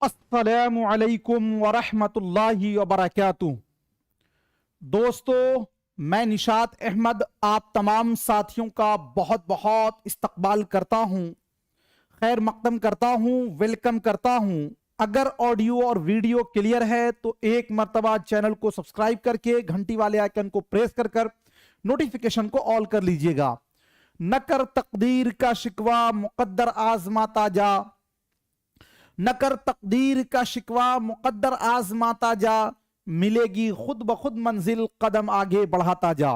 अस्सलामु अलैकुम वरहमतुल्लाहि वबरकातुहू। दोस्तों, मैं निशात अहमद आप तमाम साथियों का बहुत बहुत इस्तकबाल करता हूं, खैर मकदम करता हूं, वेलकम करता हूं। अगर ऑडियो और वीडियो क्लियर है तो एक मर्तबा चैनल को सब्सक्राइब करके घंटी वाले आइकन को प्रेस कर नोटिफिकेशन को ऑल कर लीजिएगा। न कर तकदीर का शिकवा मुकद्दर आजमाता जा, न कर तकदीर का शिकवा मुकद्दर आजमाता जा, मिलेगी खुद ब खुद मंजिल कदम आगे बढ़ाता जा।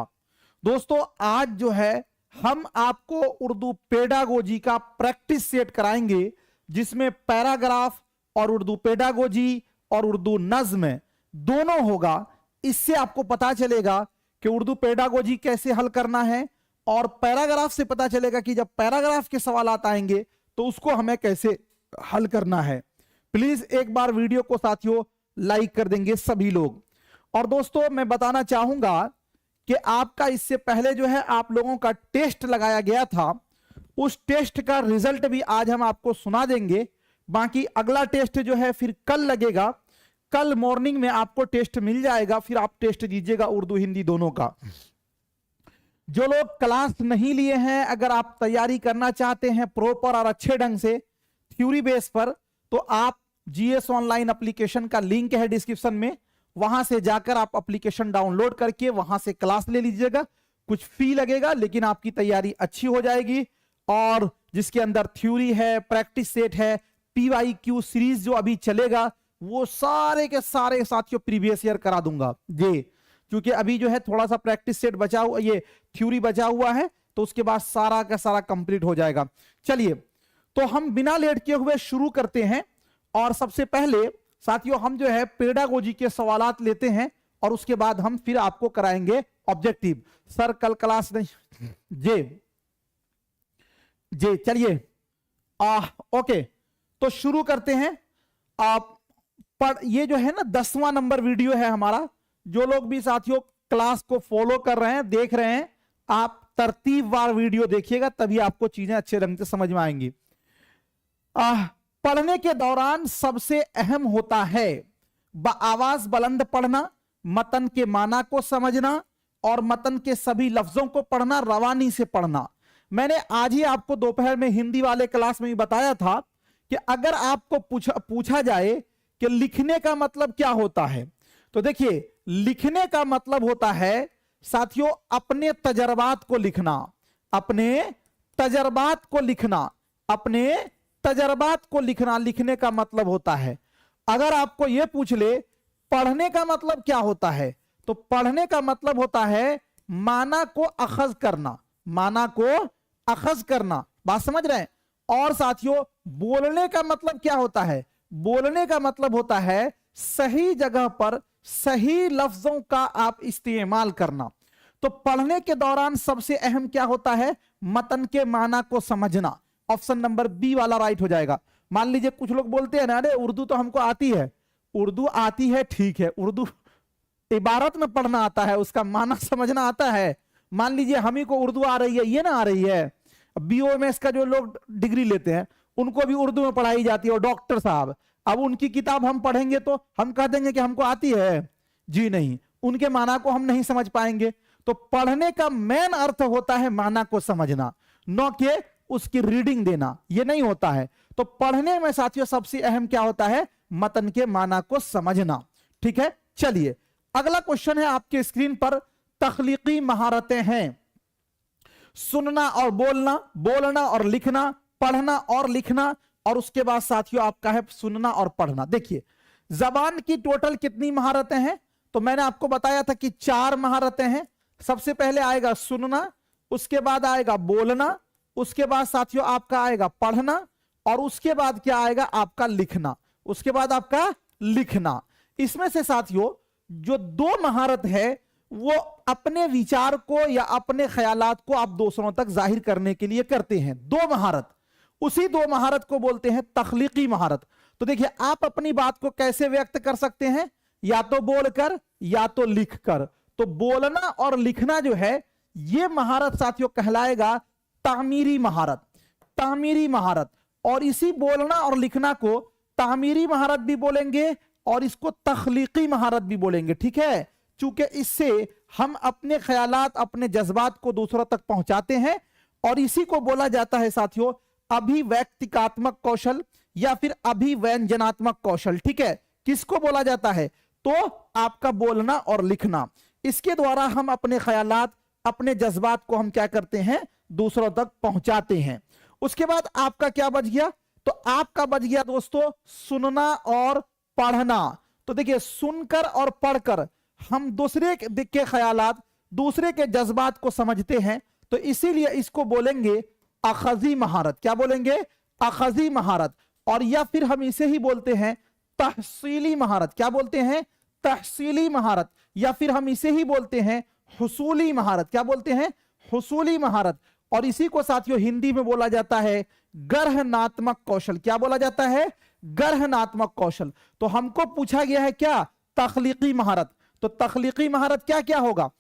दोस्तों, आज जो है हम आपको उर्दू पेडागोजी का प्रैक्टिस सेट कराएंगे, जिसमें पैराग्राफ और उर्दू पेडागोजी और उर्दू नज्म दोनों होगा। इससे आपको पता चलेगा कि उर्दू पेडागोजी कैसे हल करना है, और पैराग्राफ से पता चलेगा कि जब पैराग्राफ के सवालात आएंगे तो उसको हमें कैसे हल करना है। प्लीज एक बार वीडियो को साथियों लाइक कर देंगे सभी लोग। और दोस्तों, मैं बताना चाहूंगा कि आपका इससे पहले जो है आप लोगों का टेस्ट लगाया गया था, उस टेस्ट का रिजल्ट भी आज हम आपको सुना देंगे। बाकी अगला टेस्ट जो है फिर कल लगेगा, कल मॉर्निंग में आपको टेस्ट मिल जाएगा, फिर आप टेस्ट दीजिएगा उर्दू हिंदी दोनों का। जो लोग क्लास नहीं लिए हैं, अगर आप तैयारी करना चाहते हैं प्रॉपर और अच्छे ढंग से थ्योरी बेस पर, तो आप जीएस ऑनलाइन एप्लीकेशन का लिंक है डिस्क्रिप्शन में, वहां से जाकर आप एप्लीकेशन डाउनलोड करके वहां से क्लास ले लीजिएगा। कुछ फी लगेगा लेकिन आपकी तैयारी अच्छी हो जाएगी। और जिसके अंदर थ्योरी है, प्रैक्टिस सेट है, पीवाईक्यू सीरीज जो अभी चलेगा, वो सारे के सारे साथियों प्रीवियस ईयर करा दूंगा जी। क्योंकि अभी जो है थोड़ा सा प्रैक्टिस सेट बचा हुआ, ये थ्योरी बचा हुआ है, तो उसके बाद सारा का सारा कंप्लीट हो जाएगा। चलिए, तो हम बिना लेट किए हुए शुरू करते हैं। और सबसे पहले साथियों हम जो है पेडागोजी के सवालात लेते हैं, और उसके बाद हम फिर आपको कराएंगे ऑब्जेक्टिव। सर कल क्लास नहीं जी जी। चलिए ओके, तो शुरू करते हैं। आप ये जो है ना 10वां नंबर वीडियो है हमारा। जो लोग भी साथियों क्लास को फॉलो कर रहे हैं, देख रहे हैं, आप तरतीबवार वीडियो देखिएगा, तभी आपको चीजें अच्छे ढंग से समझ में आएंगी। पढ़ने के दौरान सबसे अहम होता है आवाज बुलंद पढ़ना, मतन के माना को समझना, और मतन के सभी लफ्जों को पढ़ना, रवानी से पढ़ना। मैंने आज ही आपको दोपहर में हिंदी वाले क्लास में ही बताया था कि अगर आपको पूछा जाए कि लिखने का मतलब क्या होता है, तो देखिए लिखने का मतलब होता है साथियों अपने तजर्बात को लिखना, अपने तजर्बात को लिखना, अपने तजर्बात को लिखना लिखने का मतलब होता है। अगर आपको यह पूछ ले पढ़ने का मतलब क्या होता है, तो पढ़ने का मतलब होता है माना को अखज करना, माना को अखज करना। बात समझ रहे हैं? और साथियों बोलने का मतलब क्या होता है? बोलने का मतलब होता है सही जगह पर सही लफ्जों का आप इस्तेमाल करना। तो पढ़ने के दौरान सबसे अहम क्या होता है? मतन के माना को समझना। ऑप्शन नंबर बी वाला राइट हो जाएगा। मान लीजिए कुछ लोग बोलते हैं ना, अरे उर्दू तो हमको आती है। उर्दू आती है, ठीक है, उर्दू इबारत में पढ़ना आता है, उसका माना समझना आता है। मान लीजिए हम ही को उर्दू आ रही है, ये ना आ रही है, बीओएमएस का जो लोग डिग्री लेते हैं उनको भी उर्दू में पढ़ाई जाती है, और डॉक्टर साहब, अब उनकी किताब हम पढ़ेंगे तो हम कह देंगे कि हमको आती है? जी नहीं, उनके माना को हम नहीं समझ पाएंगे। तो पढ़ने का मेन अर्थ होता है माना को समझना, न कि उसकी रीडिंग देना, ये नहीं होता है। तो पढ़ने में साथियों सबसे अहम क्या होता है? मतन के माना को समझना। ठीक है, चलिए अगला क्वेश्चन है आपके स्क्रीन पर। तख्लीकी महारतें हैं सुनना और बोलना, बोलना और लिखना, पढ़ना और लिखना, और उसके बाद साथियों आपका है सुनना और पढ़ना। देखिए जबान की टोटल कितनी महारतें हैं? तो मैंने आपको बताया था कि 4 महारतें हैं। सबसे पहले आएगा सुनना, उसके बाद आएगा बोलना, उसके बाद साथियों आपका आएगा पढ़ना, और उसके बाद क्या आएगा? आपका लिखना। उसके बाद आपका लिखना। इसमें से साथियों जो 2 महारत है वो अपने विचार को या अपने ख्यालात को आप दूसरों तक जाहिर करने के लिए करते हैं। 2 महारत, उसी 2 महारत को बोलते हैं तख्लीकी महारत। तो देखिए आप अपनी बात को कैसे व्यक्त कर सकते हैं? या तो बोलकर या तो लिखकर। तो बोलना और लिखना जो है ये महारत साथियों कहलाएगा तामीरी महारत, तामीरी महारत। और इसी बोलना और लिखना को तामीरी महारत भी बोलेंगे और इसको तख्लीकी महारत भी बोलेंगे, ठीक है, चूंकि इससे हम अपने ख्यालात, अपने जज्बात को दूसरों तक पहुंचाते हैं और इसी को बोला जाता है साथियों अभिव्यक्तिकात्मक कौशल या फिर अभिव्यंजनात्मक कौशल, ठीक है। किसको बोला जाता है? तो आपका बोलना और लिखना, इसके द्वारा हम अपने ख्यालात, अपने जज्बात को हम क्या करते हैं, दूसरों तक पहुंचाते हैं। उसके बाद आपका क्या बच गया? तो आपका बच गया दोस्तों सुनना और पढ़ना। तो देखिए सुनकर और पढ़कर हम दूसरे के ख्यालात, दूसरे के जज्बात को समझते हैं, तो इसीलिए इसको बोलेंगे अखजी महारत। क्या बोलेंगे? अखजी महारत। और या फिर हम इसे ही बोलते हैं तहसीली महारत। क्या बोलते हैं? तहसीली महारत। या फिर हम इसे ही बोलते हैं हुसूली महारत। क्या बोलते हैं? हुसूली महारत। और इसी को साथियों हिंदी में बोला जाता है ग्रहणात्मक कौशल। क्या बोला जाता है? ग्रहणात्मक कौशल। तो हमको पूछा गया है क्या? तख्लीकी महारत। तो तख्लीकी महारत क्या क्या होगा?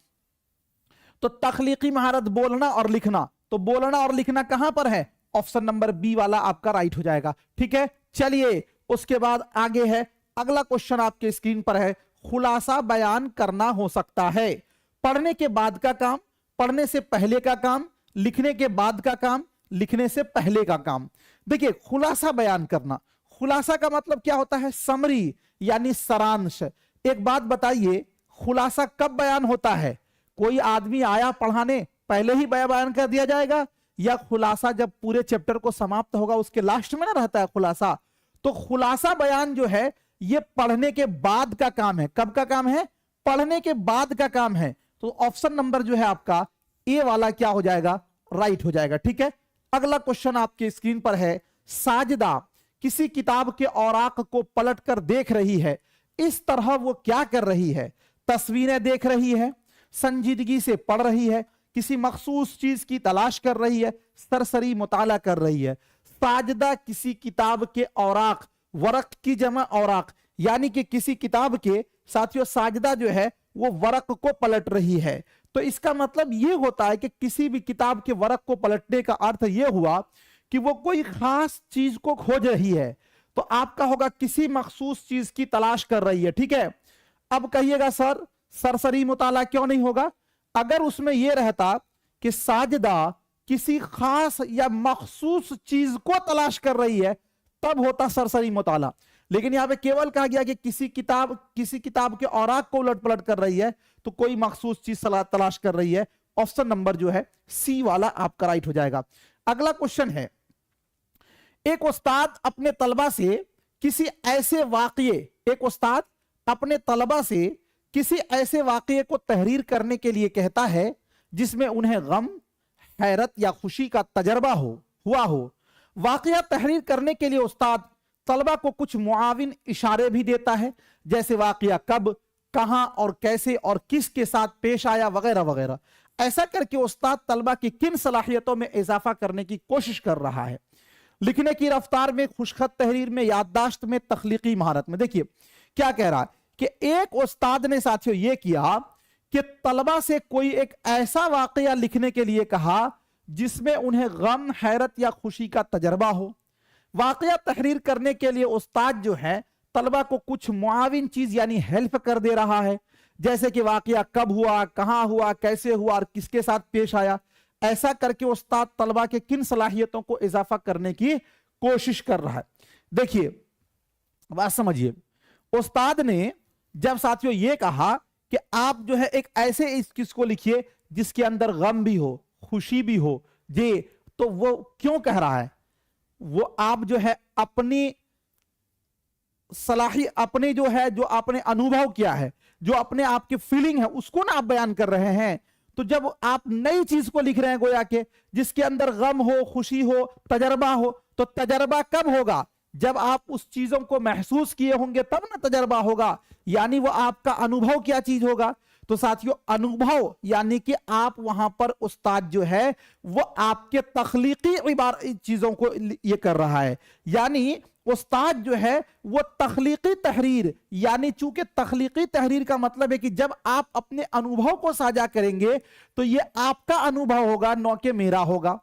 तो तख्लीकी महारत बोलना और लिखना। तो बोलना और लिखना कहां पर है? ऑप्शन नंबर बी वाला आपका राइट हो जाएगा, ठीक है। चलिए उसके बाद आगे है, अगला क्वेश्चन आपके स्क्रीन पर है, खुलासा बयान करना हो सकता है। पढ़ने के बाद का काम, पढ़ने से पहले का काम, लिखने के बाद का काम, लिखने से पहले का काम। देखिए खुलासा बयान करना, खुलासा का मतलब क्या होता है? समरी यानी सारांश। एक बात बताइए, खुलासा कब बयान होता है? कोई आदमी आया पढ़ाने, पहले ही बयान कर दिया जाएगा, या खुलासा जब पूरे चैप्टर को समाप्त होगा उसके लास्ट में ना रहता है खुलासा? तो खुलासा बयान जो है ये पढ़ने के बाद का काम है। कब का काम है? पढ़ने के बाद का काम है। तो ऑप्शन नंबर जो है आपका ए वाला क्या हो जाएगा? राइट हो जाएगा, ठीक है। अगला क्वेश्चन आपके स्क्रीन पर है, साजिदा किसी किताब के औराक को पलटकर देख रही है, इस तरह वो क्या कर रही है? तस्वीरें देख रही है, संजीदगी से पढ़ रही है, किसी मखसूस चीज की तलाश कर रही है, सरसरी मुताला कर रही है। साजिदा किसी किताब के औराक, वरक की जमा औराक, यानी कि किसी किताब के साथियों साजिदा जो है वो वरक को पलट रही है। तो इसका मतलब ये होता है कि किसी भी किताब के वरक को पलटने का अर्थ ये हुआ कि वो कोई खास चीज को खोज रही है। तो आपका होगा किसी मखसूस चीज की तलाश कर रही है, ठीक है। अब कहिएगा सर सरसरी मुताला क्यों नहीं होगा? अगर उसमें यह रहता कि साजिदा किसी खास या मखसूस चीज को तलाश कर रही है तब होता सरसरी मुताला। लेकिन यहां पे केवल कहा गया कि किसी किताब के औराक को उलट पलट कर रही है, तो कोई मखसूस चीज तलाश कर रही है। ऑप्शन नंबर जो है सी वाला आपका राइट हो जाएगा। अगला क्वेश्चन है, एक उस्ताद अपने तलबा से किसी ऐसे वाकये, एक उस्ताद अपने तलबा से किसी ऐसे वाकये को तहरीर करने के लिए कहता है जिसमें उन्हें गम, हैरत या खुशी का तजर्बा हुआ हो। वाकया तहरीर करने के लिए उस्ताद तलबा को कुछ मुआविन इशारे भी देता है, जैसे वाकया कब, कहां और कैसे और किसके साथ पेश आया वगैरह वगैरह। ऐसा करके उस्ताद तलबा की किन सलाहियतों में इजाफा करने की कोशिश कर रहा है? लिखने की रफ्तार में, खुशखत तहरीर में, याददाश्त में, तख्लीकी महारत में। देखिए क्या कह रहा है कि एक उस्ताद ने साथियों यह किया कि तलबा से कोई एक ऐसा वाकया लिखने के लिए कहा जिसमें उन्हें गम, हैरत या खुशी का तजर्बा हो। वाकया तहरीर करने के लिए उस्ताद जो है तलबा को कुछ मुआविन चीज यानी हेल्प कर दे रहा है, जैसे कि वाकया कब हुआ, कहां हुआ, कैसे हुआ और किसके साथ पेश आया। ऐसा करके उस्ताद तलबा के किन सलाहियतों को इजाफा करने की कोशिश कर रहा है? देखिए बात समझिए, उस्ताद ने जब साथियों ये कहा कि आप जो है एक ऐसे इस किस को लिखिए जिसके अंदर गम भी हो, खुशी भी हो जी, तो वो क्यों कह रहा है? वो आप जो है अपनी सलाही, अपने जो है जो आपने अनुभव किया है, जो अपने आपकी फीलिंग है उसको ना आप बयान कर रहे हैं। तो जब आप नई चीज को लिख रहे हैं गोया के जिसके अंदर गम हो, खुशी हो, तजर्बा हो, तो तजर्बा कब होगा? जब आप उस चीजों को महसूस किए होंगे तब ना तजर्बा होगा, यानी वो आपका अनुभव क्या चीज होगा। तो साथियों अनुभव यानी कि आप वहां पर उस्ताद जो है वो आपके तख्लीकी चीजों को ये कर रहा है, यानी उस्ताद जो है वो तख्लीकी तहरीर, यानी चूंकि तख्लीकी तहरीर का मतलब है कि जब आप अपने अनुभव को साझा करेंगे तो ये आपका अनुभव होगा, न कि मेरा होगा।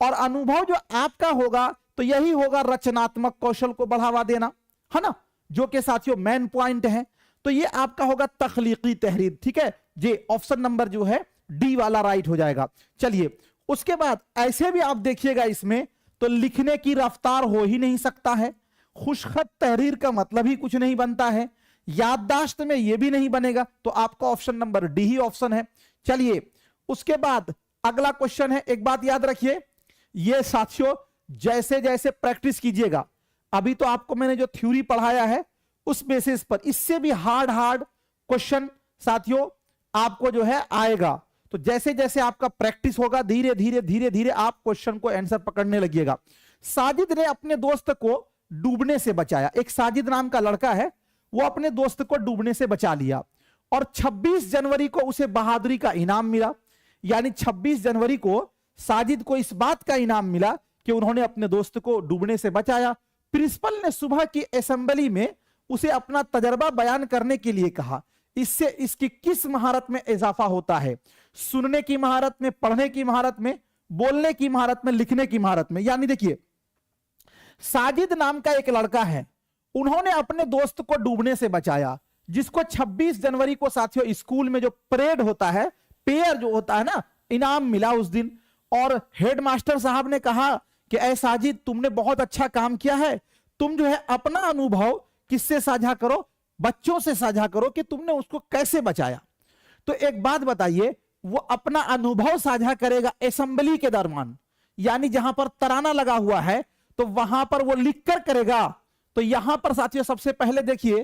और अनुभव जो आपका होगा तो यही होगा रचनात्मक कौशल को बढ़ावा देना। है ना, जो कि साथियों मेन पॉइंट है। तो ये आपका होगा तख्लीकी तहरीर, ठीक है जी। ऑप्शन नंबर जो है डी वाला राइट हो जाएगा। चलिए उसके बाद ऐसे भी आप देखिएगा इसमें तो लिखने की रफ्तार हो ही नहीं सकता है, खुशखत तहरीर का मतलब ही कुछ नहीं बनता है, याददाश्त में यह भी नहीं बनेगा, तो आपका ऑप्शन नंबर डी ही ऑप्शन है। चलिए उसके बाद अगला क्वेश्चन है, एक बात याद रखिए, ये साथियों जैसे जैसे प्रैक्टिस कीजिएगा, अभी तो आपको मैंने जो थ्योरी पढ़ाया है उस बेसिस पर इससे भी हार्ड क्वेश्चन साथियों आपको जो है आएगा। तो जैसे जैसे आपका प्रैक्टिस होगा धीरे धीरे आप क्वेश्चन को आंसर पकड़ने लगिएगा। साजिद ने अपने दोस्त को डूबने से बचाया। एक साजिद नाम का लड़का है, वो अपने दोस्त को डूबने से बचा लिया और 26 जनवरी को उसे बहादुरी का इनाम मिला। यानी 26 जनवरी को साजिद को इस बात का इनाम मिला कि उन्होंने अपने दोस्त को डूबने से बचाया। प्रिंसिपल ने सुबह की असेंबली में उसे अपना तजर्बा बयान करने के लिए कहा। इससे इसकी किस महारत में इजाफा होता है? सुनने की महारत में, पढ़ने की महारत में, बोलने की महारत में, लिखने की महारत में। यानी देखिए साजिद नाम का एक लड़का है, उन्होंने अपने दोस्त को डूबने से बचाया, जिसको 26 जनवरी को साथियों स्कूल में जो परेड होता है, पेयर जो होता है ना, इनाम मिला उस दिन। और हेडमास्टर साहब ने कहा कि ऐ साजिद तुमने बहुत अच्छा काम किया है, तुम जो है अपना अनुभव किससे साझा करो, बच्चों से साझा करो कि तुमने उसको कैसे बचाया। तो एक बात बताइए, वो अपना अनुभव साझा करेगा असेंबली के दरमियान, यानी जहां पर तराना लगा हुआ है तो वहां पर वो लिखकर करेगा। तो यहां पर साथियों सबसे पहले देखिए,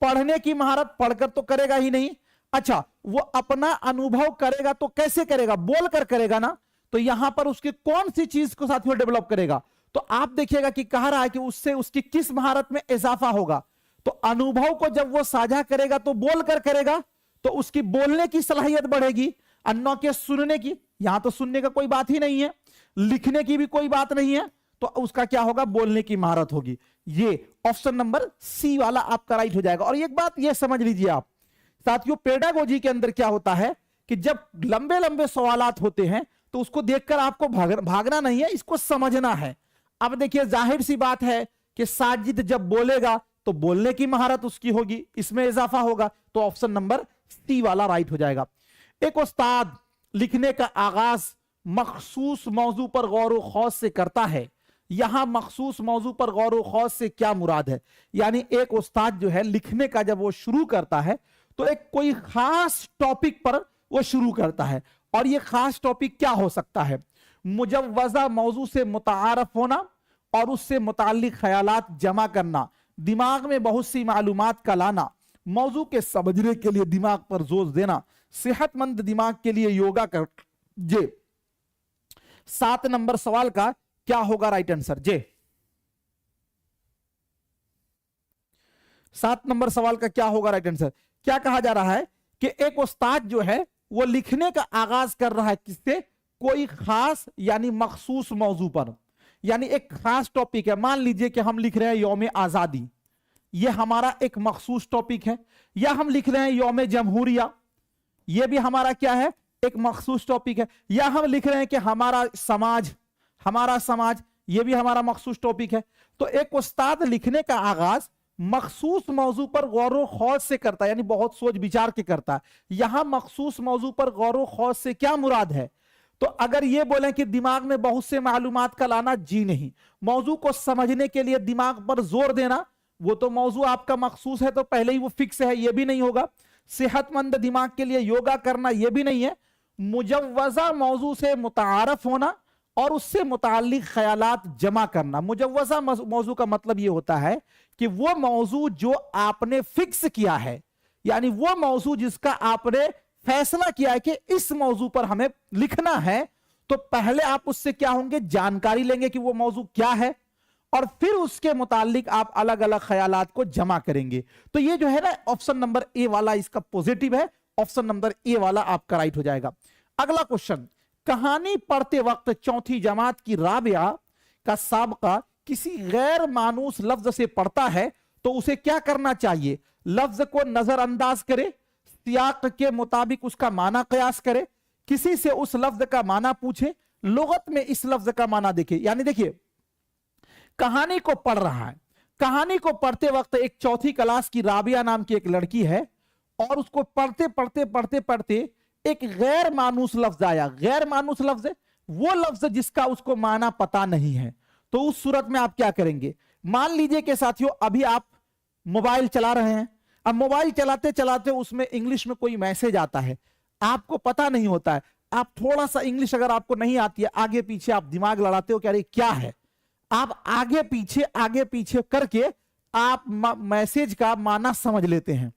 पढ़ने की महारत पढ़कर तो करेगा ही नहीं, अच्छा वो अपना अनुभव करेगा तो कैसे करेगा? बोलकर करेगा ना। तो यहां पर उसकी कौन सी चीज को साथियों डेवलप करेगा? तो आप देखिएगा कि कह रहा है कि उससे उसकी किस महारत में इजाफा होगा। तो अनुभव को जब वो साझा करेगा तो बोलकर करेगा, तो उसकी बोलने की सलाहियत बढ़ेगी, अन्य के सुनने की, यहां तो सुनने का कोई बात ही नहीं है, लिखने की भी कोई बात नहीं है, तो उसका क्या होगा? बोलने की महारत होगी। ये ऑप्शन नंबर सी वाला आपका राइट हो जाएगा। और एक बात ये समझ लीजिए आप साथियों, पेडागोजी के अंदर क्या होता है कि जब लंबे लंबे सवालात होते हैं तो उसको देखकर आपको भागना नहीं है, इसको समझना है। अब देखिए जाहिर सी बात है कि साजिद जब बोलेगा तो बोलने की महारत उसकी होगी, इसमें इजाफा होगा, तो ऑप्शन नंबर सी वाला राइट हो जाएगा। एक उस्ताद लिखने का आगाज मखसूस मौजू पर गौर खौज से करता है। यहां मखसूस मौजू पर गौर खौज से क्या मुराद है? यानी एक उस्ताद जो है लिखने का जब वो शुरू करता है तो एक कोई खास टॉपिक पर वो शुरू करता है, और ये खास टॉपिक क्या हो सकता है? मुजव्वजा मौजू से मुतारफ होना और उससे मुताल्लिक ख्यालात जमा करना, दिमाग में बहुत सी मालूमात का लाना, मौजू के समझने के लिए दिमाग पर जोर देना, सेहतमंद दिमाग के लिए योगा कर। जे 7 नंबर सवाल का क्या होगा राइट आंसर? जे 7 नंबर सवाल का क्या होगा राइट आंसर? क्या कहा जा रहा है कि एक उस्ताद जो है वो लिखने का आगाज कर रहा है किससे? कोई खास यानी मखसूस मौजू पर, यानी एक खास टॉपिक है। मान लीजिए कि हम लिख रहे हैं यौम आजादी, ये हमारा एक मखसूस टॉपिक है, या हम लिख रहे हैं यौम जमहूरिया, ये भी हमारा क्या है? एक मखसूस टॉपिक है, या हम लिख रहे हैं कि हमारा समाज, ये भी हमारा मखसूस टॉपिक है। तो एक उस्ताद लिखने का आगाज मखसूस मौजू पर गौर खौज से करता है, यानी बहुत सोच विचार के करता है। यहां मखसूस मौजू पर गौर खौज से क्या मुराद है? तो अगर ये बोलें कि दिमाग में बहुत से मालूमात का लाना, जी नहीं, मौजू को समझने के लिए दिमाग पर जोर देना, वो तो मौजू आपका मखसूस है तो पहले ही वो फिक्स है, ये भी नहीं होगा। सेहतमंद दिमाग के लिए योगा करना, ये भी नहीं है। मुजव्वजा मौजू से मुतारफ होना और उससे मुताल्लिक ख्यालात जमा करना। मुजव्वजा मौजू का मतलब ये होता है कि वो मौजू जो आपने फिक्स किया है, यानी वो मौजू जिसका आपने फैसला किया है कि इस मौजू पर हमें लिखना है, तो पहले आप उससे क्या होंगे? जानकारी लेंगे कि वो मौजू क्या है, और फिर उसके मुतालिक आप अलग अलग ख्यालात को जमा करेंगे। तो ये जो है ना ऑप्शन नंबर ए वाला इसका पॉजिटिव है, ऑप्शन नंबर ए वाला आपका राइट हो जाएगा। अगला क्वेश्चन, कहानी पढ़ते वक्त चौथी जमात की राबिया का साबका किसी गैर मानूस लफ्ज से पढ़ता है तो उसे क्या करना चाहिए? लफ्ज को नजरअंदाज करे, सियाक के मुताबिक उसका माना कयास करे, किसी से उस लफ्ज का माना पूछे, लुगत में इस लफ्ज का माना देखे। यानी देखिए कहानी को पढ़ रहा है, कहानी को पढ़ते वक्त एक चौथी क्लास की राबिया नाम की एक लड़की है, और उसको पढ़ते पढ़ते पढ़ते पढ़ते एक गैर मानूस लफ्ज आया। गैर मानूस लफ्ज है वो लफ्ज जिसका उसको माना पता नहीं है। तो उस सूरत में आप क्या करेंगे? मान लीजिए कि साथियों अभी आप मोबाइल चला रहे हैं, अब मोबाइल चलाते चलाते उसमें इंग्लिश में कोई मैसेज आता है, आपको पता नहीं होता है, आप थोड़ा सा इंग्लिश अगर आपको नहीं आती है, आगे पीछे आप दिमाग लड़ाते हो कि अरे क्या है, आप आगे पीछे करके आप मैसेज का माना समझ लेते हैं।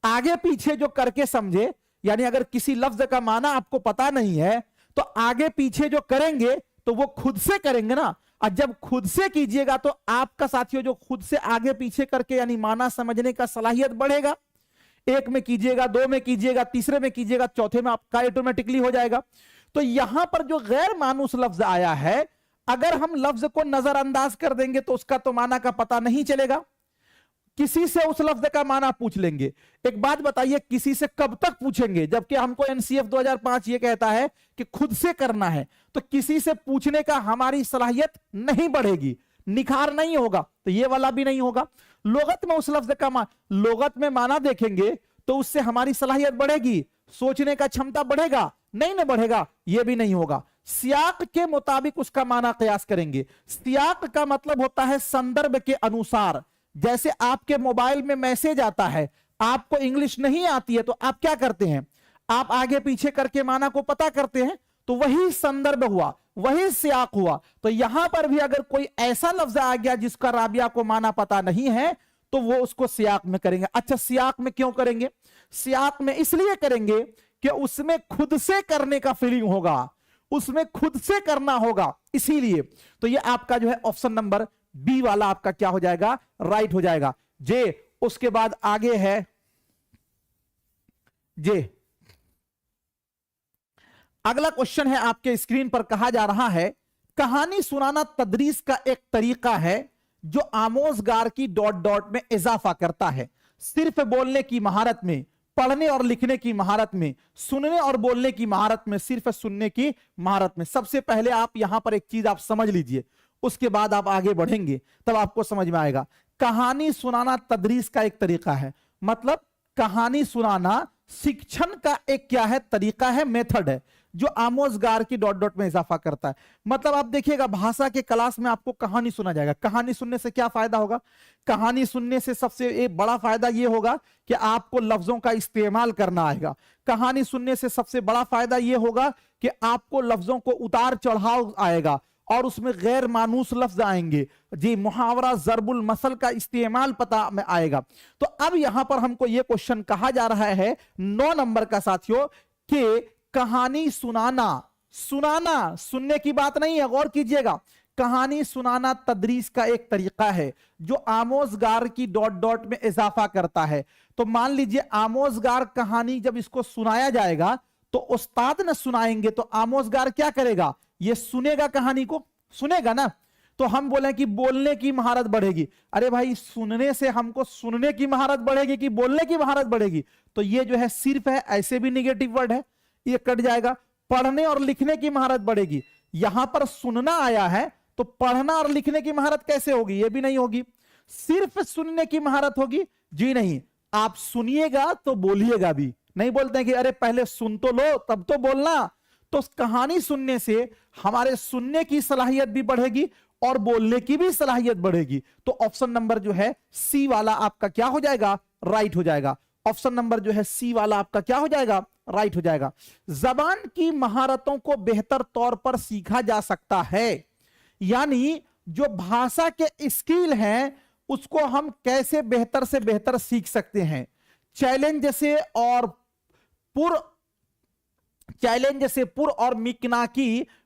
आगे पीछे जो करके समझे, यानी अगर किसी लफ्ज का माना आपको पता नहीं है तो आगे पीछे जो करेंगे तो वो खुद से करेंगे ना, और जब खुद से कीजिएगा तो आपका साथियों जो खुद से आगे पीछे करके यानी माना समझने का सलाहियत बढ़ेगा। एक में कीजिएगा, दो में कीजिएगा, तीसरे में कीजिएगा, चौथे में आपका ऑटोमेटिकली हो जाएगा। तो यहां पर जो गैर मानूस लफ्ज आया है, अगर हम लफ्ज को नजरअंदाज कर देंगे तो उसका तो माना का पता नहीं चलेगा। किसी से उस लफ्ज का माना पूछ लेंगे। एक बात बताइए, किसी से कब तक पूछेंगे? जबकि हमको एनसीएफ 2005 ये कहता है कि खुद से करना है, तो किसी से पूछने का हमारी सलाहियत नहीं बढ़ेगी, निखार नहीं होगा, तो ये वाला भी नहीं होगा। लोगत में उस लफ्ज का लोगत में माना देखेंगे तो उससे हमारी सलाहियत बढ़ेगी, सोचने का क्षमता बढ़ेगा, नहीं ना बढ़ेगा, ये भी नहीं होगा। सियाक के मुताबिक उसका माना कयास करेंगे। सियाक का मतलब होता है संदर्भ के अनुसार। जैसे आपके मोबाइल में मैसेज आता है, आपको इंग्लिश नहीं आती है तो आप क्या करते हैं? आप आगे पीछे करके माना को पता करते हैं, तो वही संदर्भ हुआ, वही सियाक हुआ। तो यहां पर भी अगर कोई ऐसा लफ्ज आ गया जिसका राबिया को माना पता नहीं है तो वो उसको सियाक में करेंगे। अच्छा, सियाक में क्यों करेंगे? सियाक में इसलिए करेंगे कि उसमें खुद से करने का फीलिंग होगा, उसमें खुद से करना होगा, इसीलिए। तो ये आपका जो है ऑप्शन नंबर बी वाला आपका क्या हो जाएगा? राइट हो जाएगा। जे उसके बाद आगे है जे। अगला क्वेश्चन है आपके स्क्रीन पर, कहा जा रहा है कहानी सुनाना तदरीस का एक तरीका है जो आमोजगार की डॉट डॉट में इजाफा करता है। सिर्फ बोलने की महारत में, पढ़ने और लिखने की महारत में, सुनने और बोलने की महारत में, सिर्फ सुनने की महारत में। सबसे पहले आप यहां पर एक चीज आप समझ लीजिए, उसके बाद आप आगे बढ़ेंगे तब आपको समझ में आएगा। कहानी सुनाना तदरीस का एक तरीका है, मतलब कहानी सुनाना शिक्षण का एक क्या है? तरीका है, मेथड है, जो आमोजगार की डॉट डॉट में इजाफा करता है। मतलब आप देखिएगा भाषा के क्लास में आपको कहानी सुना जाएगा। कहानी सुनने से क्या फायदा होगा? कहानी सुनने से सबसे एक बड़ा फायदा यह होगा कि आपको लफ्जों का इस्तेमाल करना आएगा। कहानी सुनने से सबसे बड़ा फायदा यह होगा कि आपको लफ्जों को उतार चढ़ाव आएगा और उसमें गैर मानूस लफ्ज आएंगे जी, मुहावरा जरबुल मसल का इस्तेमाल पता में आएगा। तो अब यहां पर हमको यह क्वेश्चन कहा जा रहा है 9 नंबर का साथियों कि कहानी सुनाना, सुनाना सुनने की बात नहीं है, गौर कीजिएगा। कहानी सुनाना तदरीस का एक तरीका है जो आमोजगार की डॉट डॉट में इजाफा करता है। तो मान लीजिए आमोजगार कहानी जब इसको सुनाया जाएगा तो उस्ताद न सुनाएंगे तो आमोजगार क्या करेगा? ये सुनेगा, कहानी को सुनेगा ना। तो हम बोले कि बोलने की महारत बढ़ेगी। अरे भाई, सुनने से हमको सुनने की महारत बढ़ेगी कि बोलने की महारत बढ़ेगी? तो ये जो है सिर्फ है, ऐसे भी निगेटिव वर्ड है, ये कट जाएगा। पढ़ने और लिखने की महारत बढ़ेगी। यहां पर सुनना आया है तो पढ़ना और लिखने की महारत कैसे होगी? ये भी नहीं होगी। सिर्फ सुनने की महारत होगी? जी नहीं, आप सुनिएगा तो बोलिएगा भी। नहीं बोलते हैं कि अरे पहले सुन तो लो तब तो बोलना। तो कहानी सुनने से हमारे सुनने की सलाहियत भी बढ़ेगी और बोलने की भी सलाहियत बढ़ेगी। तो ऑप्शन नंबर जो है सी वाला आपका क्या हो जाएगा? राइट हो जाएगा। ऑप्शन नंबर जो है सी वाला आपका क्या हो जाएगा? राइट हो जाएगा। जबान की महारतों को बेहतर तौर पर सीखा जा सकता है, यानी जो भाषा के स्किल हैं उसको हम कैसे बेहतर से बेहतर सीख सकते हैं। चैलेंज से पुर और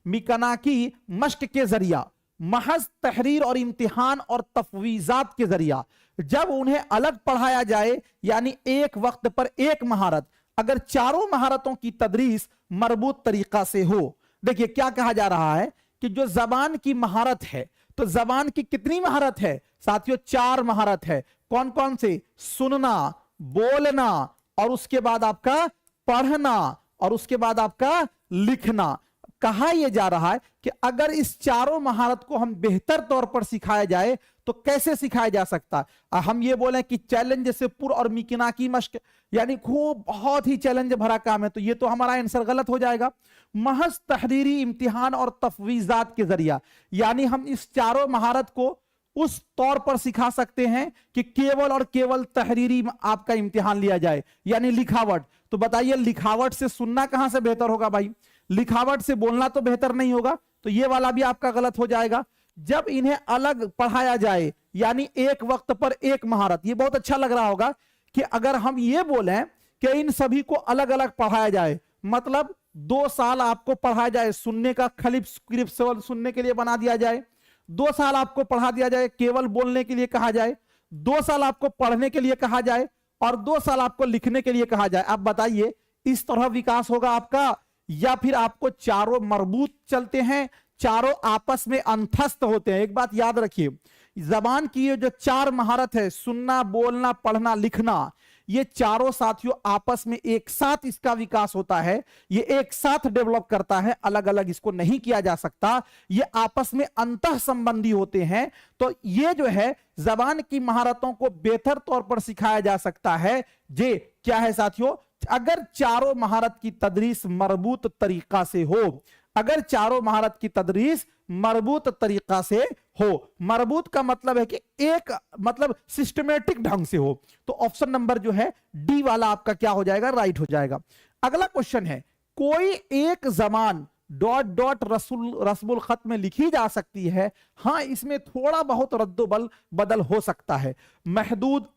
मिकनाकी मश्क के जरिया, महज तहरीर और इम्तिहान और तफवीजात के जरिया, जब उन्हें अलग पढ़ाया जाए, यानी एक वक्त पर एक महारत, अगर चारों महारतों की तदरीस मरबूत तरीका से हो। देखिए क्या कहा जा रहा है कि जो जबान की महारत है, तो जबान की कितनी महारत है साथियों? 4 महारत है। कौन कौन से? सुनना, बोलना, और उसके बाद आपका पढ़ना, और उसके बाद आपका लिखना। कहा यह जा रहा है कि अगर इस चारों महारत को हम बेहतर तौर पर सिखाया जाए तो कैसे सिखाया जा सकता है? हम ये बोले कि चैलेंज से पुर और मिकना की मश्क, यानी खूब बहुत ही चैलेंज भरा काम है, तो ये तो हमारा आंसर गलत हो जाएगा। महज तहरीरी इम्तिहान और तफवीजात के जरिया, यानी हम इस चारों महारत को उस तौर पर सिखा सकते हैं कि केवल और केवल तहरीरी आपका इम्तिहान लिया जाए, यानी लिखावट। तो बताइए लिखावट से सुनना कहां से बेहतर होगा भाई? लिखावट से बोलना तो बेहतर नहीं होगा, तो ये वाला भी आपका गलत हो जाएगा। जब इन्हें अलग पढ़ाया जाए, यानी एक वक्त पर एक महारत, ये बहुत अच्छा लग रहा होगा कि अगर हम ये बोलें कि इन सभी को अलग अलग पढ़ाया जाए, मतलब 2 साल आपको पढ़ाया जाए सुनने का, खाली स्क्रिप्ट सुनने के लिए बना दिया जाए, 2 साल आपको पढ़ा दिया जाए केवल बोलने के लिए कहा जाए, 2 साल आपको पढ़ने के लिए कहा जाए, और 2 साल आपको लिखने के लिए कहा जाए। अब बताइए इस तरह विकास होगा आपका, या फिर आपको चारों मरबूत चलते हैं, चारों आपस में अंतस्थ होते हैं? एक बात याद रखिए, जबान की ये जो 4 महारत है, सुनना, बोलना, पढ़ना, लिखना, ये चारों साथियों आपस में एक साथ इसका विकास होता है, ये एक साथ डेवलप करता है, अलग अलग इसको नहीं किया जा सकता, ये आपस में अंतः संबंधी होते हैं। तो ये जो है जबान की महारतों को बेहतर तौर पर सिखाया जा सकता है। जे क्या है साथियों? अगर चारों महारत की तदरीस मरबूत तरीका से हो, अगर चारों महारत की तदरीस मरबूत तरीका से हो, मरबूत का मतलब है कि एक मतलब सिस्टमेटिक ढंग से हो, तो ऑप्शन नंबर जो है डी वाला आपका क्या हो जाएगा? राइट हो जाएगा। अगला क्वेश्चन है, कोई एक जबान डॉट डॉट रस्मुल खत में लिखी जा सकती है? हां, इसमें थोड़ा बहुत रद्दो बदल हो सकता है। महदूद,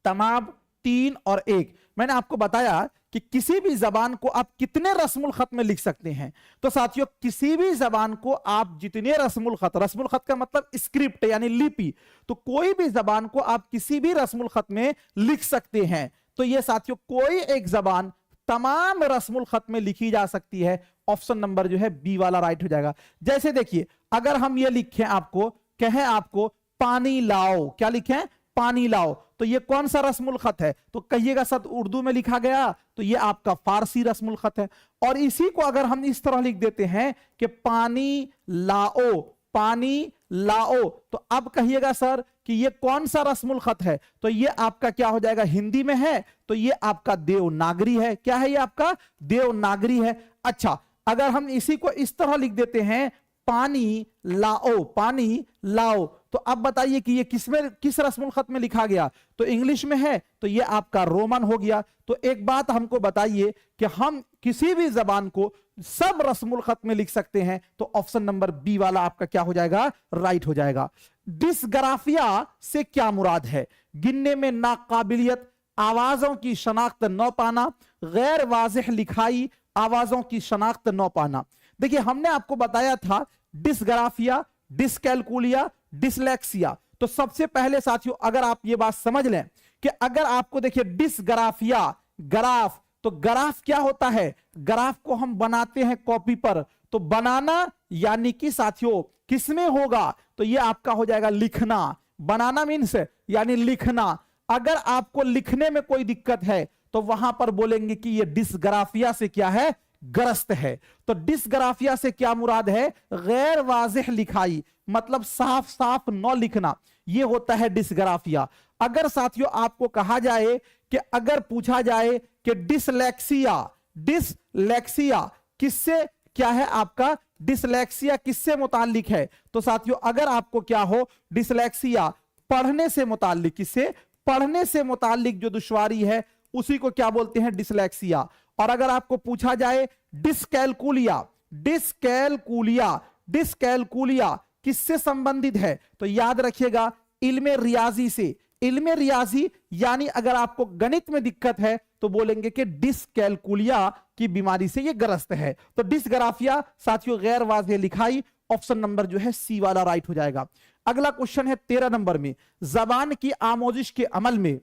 तमाम, 3 और 1। मैंने आपको बताया कि किसी भी जबान को आप कितने रस्मुल खत में लिख सकते हैं। तो साथियों किसी भी जबान को आप जितने रस्मुल खत का मतलब स्क्रिप्ट यानी लिपि, तो कोई भी जबान को आप किसी भी रस्मुल खत में लिख सकते हैं। तो ये साथियों कोई एक जबान तमाम रस्मुल खत में लिखी जा सकती है। ऑप्शन नंबर जो है बी वाला राइट हो जाएगा। जैसे देखिए अगर हम ये लिखें, आपको कहें आपको पानी लाओ, क्या लिखें? पानी लाओ, तो ये कौन सा रस्मुल खत है? तो कहिएगा सर उर्दू में लिखा गया, तो ये आपका फारसी रस्मुल खत है। और इसी को अगर हम इस तरह लिख देते हैं कि पानी लाओ, पानी लाओ, तो अब कहिएगा सर कि ये कौन सा रस्मुल खत है? तो ये आपका क्या हो जाएगा? हिंदी में है, तो ये आपका देवनागरी है। क्या है? ये आपका देवनागरी है। अच्छा, अगर हम इसी को इस तरह लिख देते हैं पानी लाओ, पानी लाओ, तो अब बताइए कि ये किस रस्मुल खत में लिखा गया? तो इंग्लिश में है, तो ये आपका रोमन हो गया। तो एक बात हमको बताइए कि हम किसी भी जबान को सब रस्मुल खत में लिख सकते हैं, तो ऑप्शन नंबर बी वाला आपका क्या हो जाएगा? राइट हो जाएगा। डिस्ग्राफिया से क्या मुराद है? गिनने में नाकाबिलियत, आवाजों की शनाख्त न पाना, गैर वाज़ेह लिखाई, आवाजों की शनाख्त न पाना। देखिए हमने आपको बताया था डिस्ग्राफिया, डिस्कैलकुलिया, डिसलेक्सिया। तो सबसे पहले साथियों अगर आप ये बात समझ लें कि अगर आपको देखिए डिस्ग्राफिया, ग्राफ, तो ग्राफ क्या होता है? ग्राफ को हम बनाते हैं कॉपी पर, तो बनाना यानी कि साथियों किसमें होगा? तो ये आपका हो जाएगा लिखना। बनाना मीन्स यानी लिखना। अगर आपको लिखने में कोई दिक्कत है तो वहां पर बोलेंगे कि ये डिस्ग्राफिया से क्या है? ग्रस्त है। तो डिस्ग्राफिया से क्या मुराद है? गैर वाज़ेह लिखाई, मतलब साफ साफ न लिखना, ये होता है डिस्ग्राफिया। अगर साथियों आपको कहा जाए कि अगर पूछा जाए कि डिसलेक्सिया, डिसलेक्सिया किससे क्या है आपका? डिसलेक्सिया किससे मुताल्लिक है? तो साथियों अगर आपको क्या हो डिसलेक्सिया पढ़ने से मुताल्लिक, किससे? पढ़ने से मुताल्लिक जो दुश्वारी है उसी को क्या बोलते हैं? डिसलेक्सिया। और अगर आपको पूछा जाए डिस्कैलकुलिया, डिस्कैलकुलिया, डिस्कैलकुलिया किससे संबंधित है? तो याद रखिएगा इल्मे रियाजी से। इल्मे रियाजी यानी अगर आपको गणित में दिक्कत है तो बोलेंगे कि डिस्कैलकुलिया की बीमारी से ये ग्रस्त है। तो डिस्ग्राफिया साथियों गैर वाज़ेह लिखाई, ऑप्शन नंबर जो है सी वाला राइट हो जाएगा। अगला क्वेश्चन है 13 नंबर में, जबान की आमोजिश के अमल में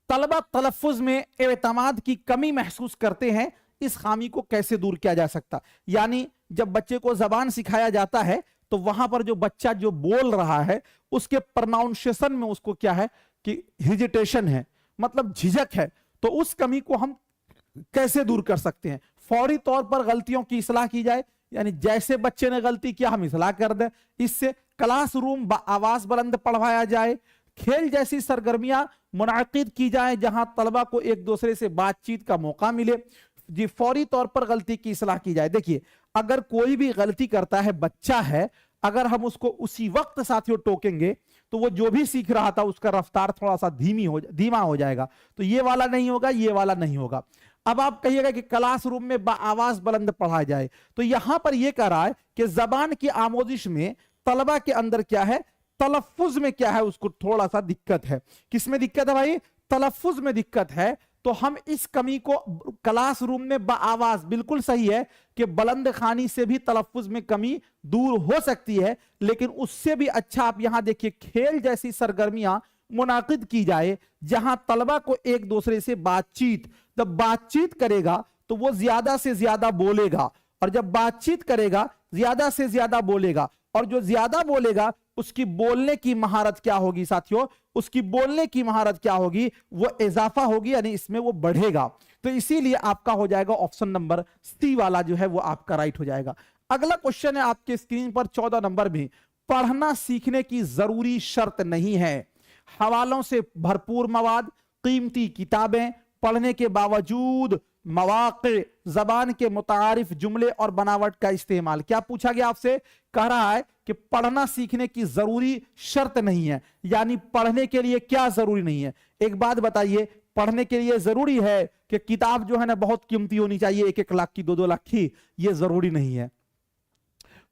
तलबा तलफ़ुज़ में एतमाद की कमी महसूस करते हैं, इस खामी को कैसे दूर किया जा सकता? यानी जब बच्चे को जबान सिखाया जाता है तो वहां पर जो बच्चा जो बोल रहा है उसके प्रोनाउंसिएशन में उसको क्या है कि हेजिटेशन है, मतलब झिझक है, तो उस कमी को हम कैसे दूर कर सकते हैं? फौरी तौर पर गलतियों की इस्लाह की जाए, यानी जैसे बच्चे ने गलती किया हम इस्लाह कर दें, इससे क्लासरूम आवाज बुलंद पढ़वाया जाए, खेल जैसी सरगर्मियां मुनाकिद की जाए जहां तलबा को एक दूसरे से बातचीत का मौका मिले जी, फौरी तौर पर गलती की इस्लाह की जाए। देखिए, अगर कोई भी गलती करता है, बच्चा है, अगर हम उसको उसी वक्त साथियों टोकेंगे तो वो जो भी सीख रहा था उसका रफ्तार थोड़ा सा धीमा हो जाएगा। तो ये वाला नहीं होगा, ये वाला नहीं होगा। अब आप कहिएगा कि क्लासरूम में आवाज बुलंद पढ़ाया जाए, तो यहां पर यह कह रहा है कि जबान की आमोजिश में तलबा के अंदर क्या है, तलफ्फुज में क्या है, उसको थोड़ा सा दिक्कत है। किसमें दिक्कत है भाई? तलफ्फुज में दिक्कत है। तो हम इस कमी को क्लासरूम में आवाज, बिल्कुल सही है कि बुलंद खानी से भी तलफ्फुज में कमी दूर हो सकती है, लेकिन उससे भी अच्छा आप यहां देखिए, खेल जैसी सरगर्मियां मुनाकिद की जाए जहां तलबा को एक दूसरे से बातचीत, जब बातचीत करेगा तो वो ज्यादा से ज्यादा बोलेगा, और जब बातचीत करेगा ज्यादा से ज्यादा बोलेगा, और जो ज्यादा बोलेगा उसकी बोलने की महारत क्या होगी साथियों, उसकी बोलने की महारत क्या होगी, वो इजाफा होगी, यानी इसमें वो बढ़ेगा। तो इसीलिए आपका हो जाएगा ऑप्शन नंबर सी वाला जो है वो आपका राइट हो जाएगा। अगला क्वेश्चन है आपके स्क्रीन पर 14 नंबर में, पढ़ना सीखने की जरूरी शर्त नहीं है। हवालों से भरपूर मवाद, कीमती किताबें, पढ़ने के बावजूद मवाक़े, जबान के मुतारिफ जुमले और बनावट का इस्तेमाल। क्या पूछा गया आपसे? कह रहा है कि पढ़ना सीखने की जरूरी शर्त नहीं है, यानी पढ़ने के लिए क्या जरूरी नहीं है। एक बात बताइए, पढ़ने के लिए जरूरी है कि किताब जो है ना बहुत कीमती होनी चाहिए, 1-1 लाख की, 2-2 लाख की? ये जरूरी नहीं है।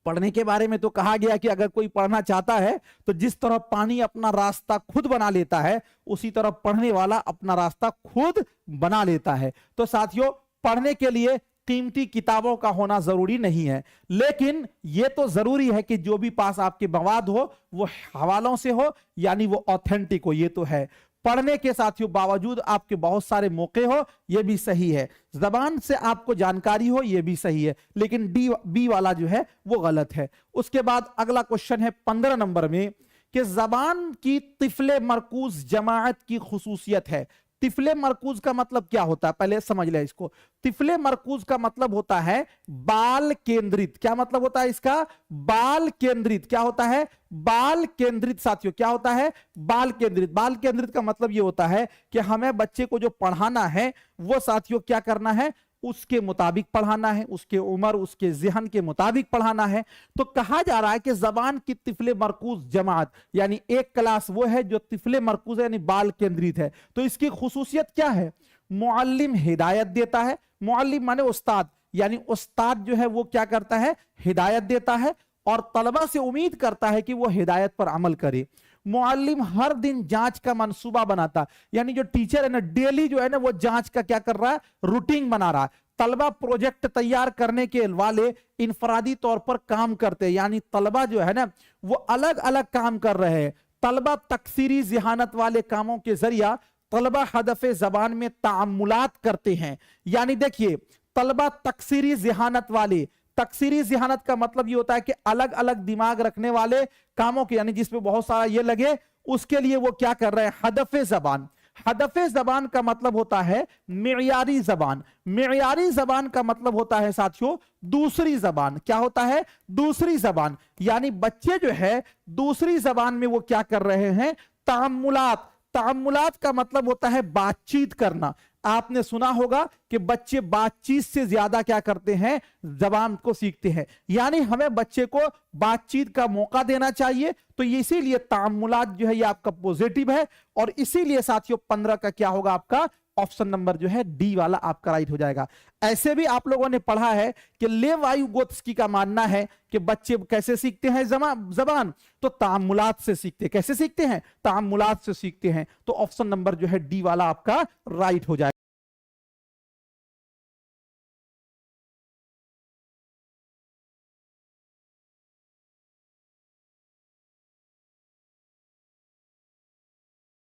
पढ़ने के बारे में तो कहा गया कि अगर कोई पढ़ना चाहता है तो जिस तरह पानी अपना रास्ता खुद बना लेता है, उसी तरह पढ़ने वाला अपना रास्ता खुद बना लेता है। तो साथियों, पढ़ने के लिए कीमती किताबों का होना जरूरी नहीं है, लेकिन यह तो जरूरी है कि जो भी पास आपके मवाद हो वो हवालों से हो, यानी वो ऑथेंटिक हो। ये तो है। पढ़ने के साथियों बावजूद आपके बहुत सारे मौके हो, यह भी सही है। जबान से आपको जानकारी हो, यह भी सही है, लेकिन बी वाला जो है वो गलत है। उसके बाद अगला क्वेश्चन है 15 नंबर में कि जबान की तिफले मरकूज जमाअत की खुसूसियत है। तिफले मरकूज का मतलब क्या होता है, पहले समझ ले इसको। तिफले मरकूज का मतलब होता है बाल केंद्रित। क्या मतलब होता है इसका? बाल केंद्रित। क्या होता है? बाल केंद्रित। साथियों क्या होता है? बाल केंद्रित। बाल केंद्रित का मतलब यह होता है कि हमें बच्चे को जो पढ़ाना है वो साथियों क्या करना है, उसके मुताबिक पढ़ाना है, उसके उम्र उसके ज़हन के मुताबिक पढ़ाना है। तो कहा जा रहा है कि जबान की तिफले मरकूज जमात, यानी एक क्लास वो है जो तिफले मरकूज है, यानी बाल केंद्रित है। तो इसकी खुसूसियत क्या है? मुअल्लिम हिदायत देता है। मुअल्लिम माने उस्ताद, यानी उस्ताद जो है वो क्या करता है? हिदायत देता है, और तलबा से उम्मीद करता है कि वो हिदायत पर अमल करे। मुअल्लिम हर दिन जांच का मंसूबा बनाता, यानी जो टीचर है ना डेली जो है ना वो जांच का क्या कर रहा है? रूटीन बना रहा है। तलबा प्रोजेक्ट तैयार करने के वाले इनफरादी तौर पर काम करते हैं, यानी तलबा जो है ना वो अलग अलग काम कर रहे हैं। तलबा तकसीरी ज़हानत वाले कामों के जरिया तलबा हदफ जबान में तामुलात करते हैं। यानी देखिए, तलबा तकसीरी ज़हानत वाले, तकसीरी ज़हानत का मतलब ये होता है कि अलग अलग दिमाग रखने वाले कामों के, यानी जिसमें बहुत सारा ये लगे, उसके लिए वो क्या कर रहे हैं? हदफ जबान। हदफ जबान का मतलब होता है मेयारी जबान। मेयारी जबान का मतलब होता है साथियों दूसरी जबान। क्या होता है? दूसरी जबान। यानी बच्चे जो है दूसरी जबान में वो क्या कर रहे हैं? तामुलात। तामुलात का मतलब होता है बातचीत करना। आपने सुना होगा कि बच्चे बातचीत से ज्यादा क्या करते हैं? जबान को सीखते हैं। यानी हमें बच्चे को बातचीत का मौका देना चाहिए। तो इसीलिए तामुलात जो है ये आपका पॉजिटिव है, और इसीलिए साथियों 15 का क्या होगा आपका? ऑप्शन नंबर जो है डी वाला आपका राइट हो जाएगा। ऐसे भी आप लोगों ने पढ़ा है कि लेवायुगोत्स्की का मानना है कि बच्चे कैसे सीखते हैं जबान? तो तामुलात से सीखते हैं। कैसे सीखते हैं? तामुलात से सीखते हैं। तो ऑप्शन नंबर जो है डी वाला आपका राइट हो जाएगा।